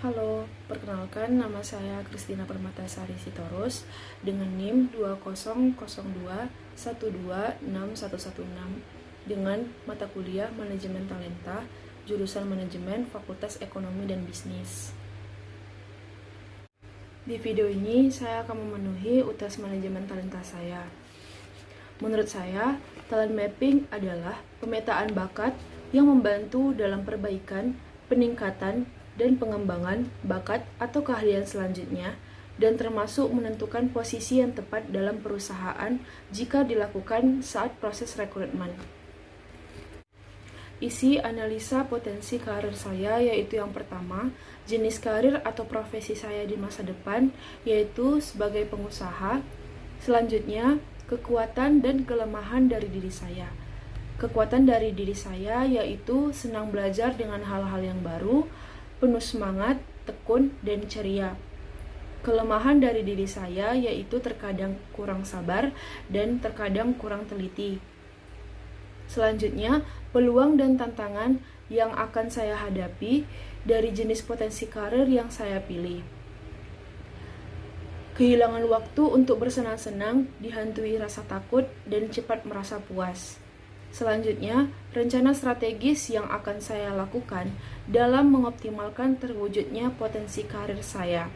Halo, perkenalkan nama saya Kristina Permatasari Sitorus dengan NIM 2002126116 dengan mata kuliah Manajemen Talenta, jurusan Manajemen Fakultas Ekonomi dan Bisnis. Di video ini saya akan memenuhi UTS Manajemen Talenta saya. Menurut saya, talent mapping adalah pemetaan bakat yang membantu dalam perbaikan, peningkatan, dan pengembangan bakat atau keahlian selanjutnya, dan termasuk menentukan posisi yang tepat dalam perusahaan jika dilakukan saat proses rekrutmen. Isi analisa potensi karir saya yaitu yang pertama, jenis karir atau profesi saya di masa depan, yaitu sebagai pengusaha. Selanjutnya, kekuatan dan kelemahan dari diri saya. Kekuatan dari diri saya yaitu senang belajar dengan hal-hal yang baru, penuh semangat, tekun, dan ceria. Kelemahan dari diri saya yaitu terkadang kurang sabar dan terkadang kurang teliti. Selanjutnya, peluang dan tantangan yang akan saya hadapi dari jenis potensi karir yang saya pilih. Kehilangan waktu untuk bersenang-senang dihantui rasa takut dan cepat merasa puas. Selanjutnya, rencana strategis yang akan saya lakukan dalam mengoptimalkan terwujudnya potensi karir saya,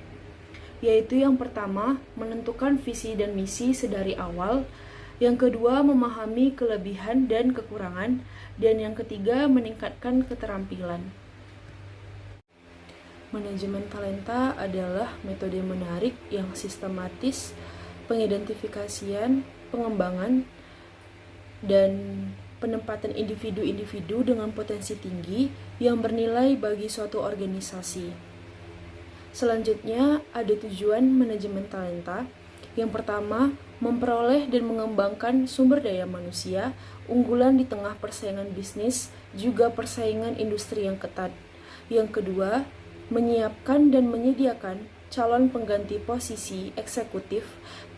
yaitu yang pertama, menentukan visi dan misi sedari awal, yang kedua, memahami kelebihan dan kekurangan, dan yang ketiga, meningkatkan keterampilan. Manajemen talenta adalah metode menarik yang sistematis, pengidentifikasian, pengembangan, dan penempatan individu-individu dengan potensi tinggi yang bernilai bagi suatu organisasi. Selanjutnya, ada tujuan manajemen talenta. Yang pertama, memperoleh dan mengembangkan sumber daya manusia unggulan di tengah persaingan bisnis, juga persaingan industri yang ketat. Yang kedua, menyiapkan dan menyediakan calon pengganti posisi eksekutif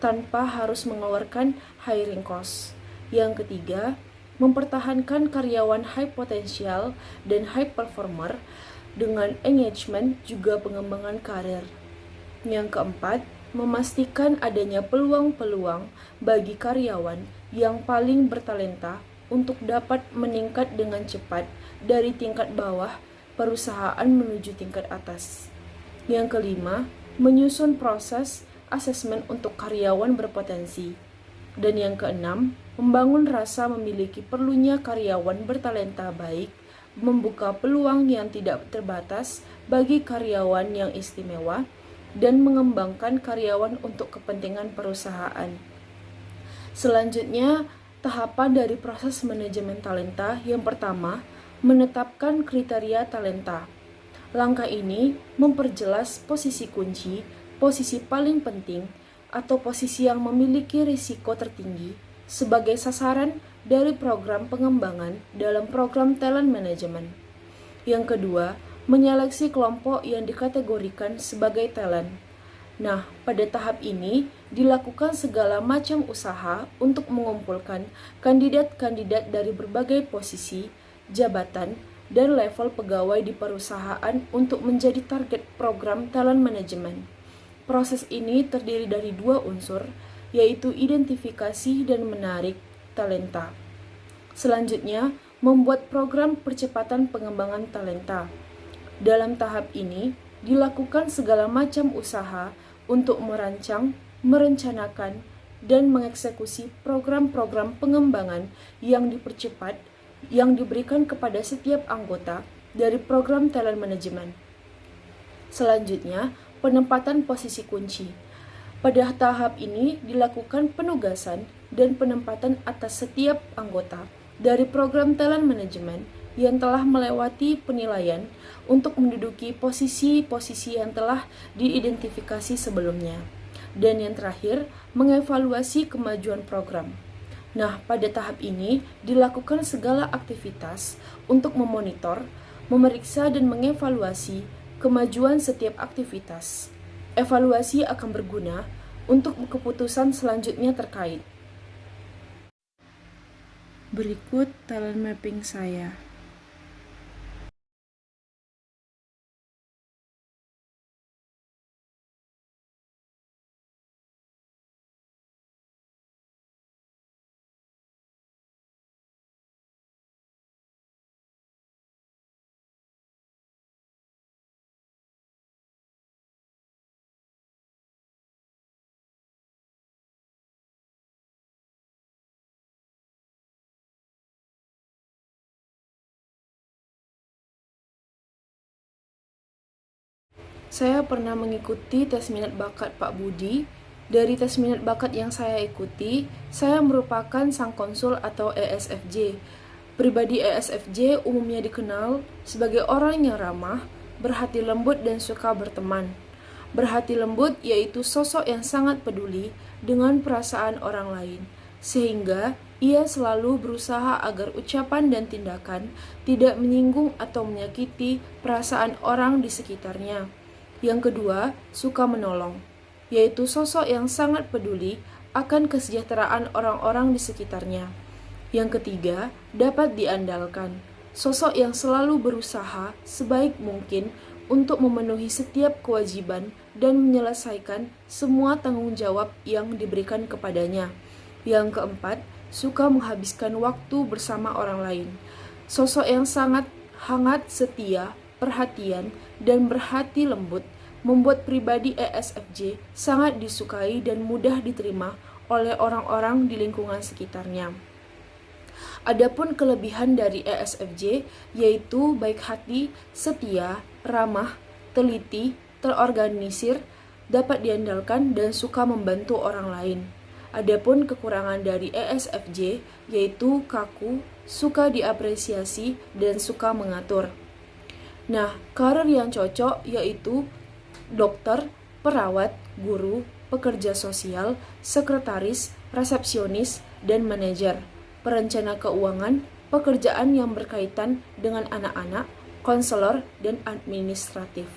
tanpa harus mengeluarkan hiring cost. Yang ketiga, mempertahankan karyawan high potensial dan high performer dengan engagement juga pengembangan karir. Yang keempat, memastikan adanya peluang-peluang bagi karyawan yang paling bertalenta untuk dapat meningkat dengan cepat dari tingkat bawah perusahaan menuju tingkat atas. Yang kelima, menyusun proses asesmen untuk karyawan berpotensi. Dan yang keenam, membangun rasa memiliki perlunya karyawan bertalenta baik, membuka peluang yang tidak terbatas bagi karyawan yang istimewa, dan mengembangkan karyawan untuk kepentingan perusahaan. Selanjutnya, tahapan dari proses manajemen talenta yang pertama, menetapkan kriteria talenta. Langkah ini memperjelas posisi kunci, posisi paling penting, atau posisi yang memiliki risiko tertinggi sebagai sasaran dari program pengembangan dalam program talent management. Yang kedua, menyeleksi kelompok yang dikategorikan sebagai talent. Nah, pada tahap ini dilakukan segala macam usaha untuk mengumpulkan kandidat-kandidat dari berbagai posisi, jabatan, dan level pegawai di perusahaan untuk menjadi target program talent management. Proses ini terdiri dari dua unsur, yaitu identifikasi dan menarik talenta. Selanjutnya, membuat program percepatan pengembangan talenta. Dalam tahap ini, dilakukan segala macam usaha untuk merancang, merencanakan, dan mengeksekusi program-program pengembangan yang dipercepat yang diberikan kepada setiap anggota dari program talent management. Selanjutnya, penempatan posisi kunci. Pada tahap ini dilakukan penugasan dan penempatan atas setiap anggota dari program talent management yang telah melewati penilaian untuk menduduki posisi-posisi yang telah diidentifikasi sebelumnya. Dan yang terakhir, mengevaluasi kemajuan program. Nah, pada tahap ini dilakukan segala aktivitas untuk memonitor, memeriksa, dan mengevaluasi kemajuan setiap aktivitas. Evaluasi akan berguna untuk keputusan selanjutnya terkait. Berikut talent mapping saya. Saya pernah mengikuti tes minat bakat Pak Budi. Dari tes minat bakat yang saya ikuti, saya merupakan sang konsul atau ESFJ. Pribadi ESFJ umumnya dikenal sebagai orang yang ramah, berhati lembut dan suka berteman. Berhati lembut yaitu sosok yang sangat peduli dengan perasaan orang lain, sehingga ia selalu berusaha agar ucapan dan tindakan tidak menyinggung atau menyakiti perasaan orang di sekitarnya. Yang kedua, suka menolong, yaitu sosok yang sangat peduli akan kesejahteraan orang-orang di sekitarnya. Yang ketiga, dapat diandalkan, sosok yang selalu berusaha sebaik mungkin untuk memenuhi setiap kewajiban dan menyelesaikan semua tanggung jawab yang diberikan kepadanya. Yang keempat, suka menghabiskan waktu bersama orang lain, sosok yang sangat hangat, setia, perhatian, dan berhati lembut, membuat pribadi ESFJ sangat disukai dan mudah diterima oleh orang-orang di lingkungan sekitarnya. Adapun kelebihan dari ESFJ yaitu baik hati, setia, ramah, teliti, terorganisir, dapat diandalkan, dan suka membantu orang lain. Adapun kekurangan dari ESFJ yaitu kaku, suka diapresiasi, dan suka mengatur. Nah, karir yang cocok yaitu dokter, perawat, guru, pekerja sosial, sekretaris, resepsionis, dan manajer, perencana keuangan, pekerjaan yang berkaitan dengan anak-anak, konselor, dan administratif.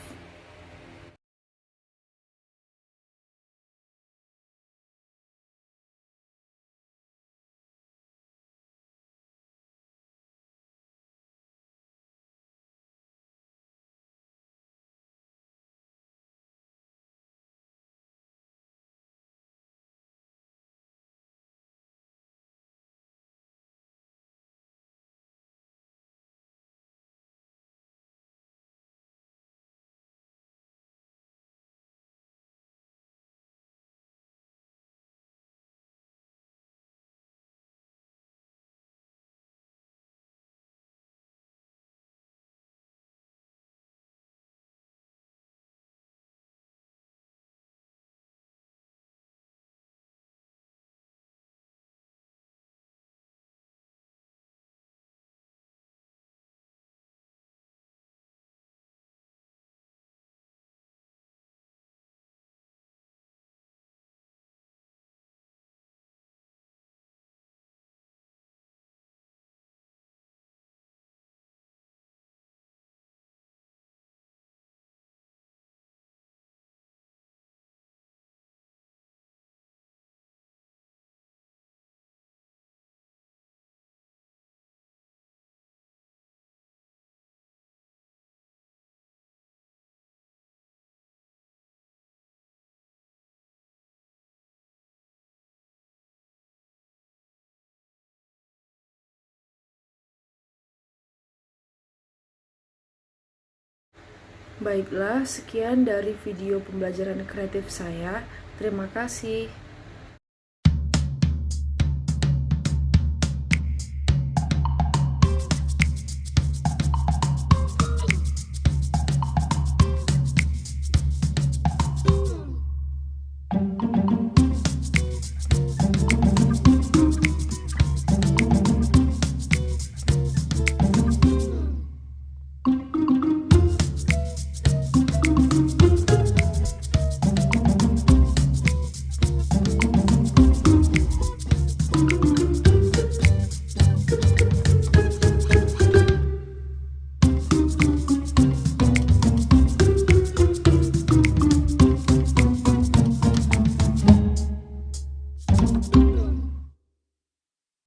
Baiklah, sekian dari video pembelajaran kreatif saya. Terima kasih.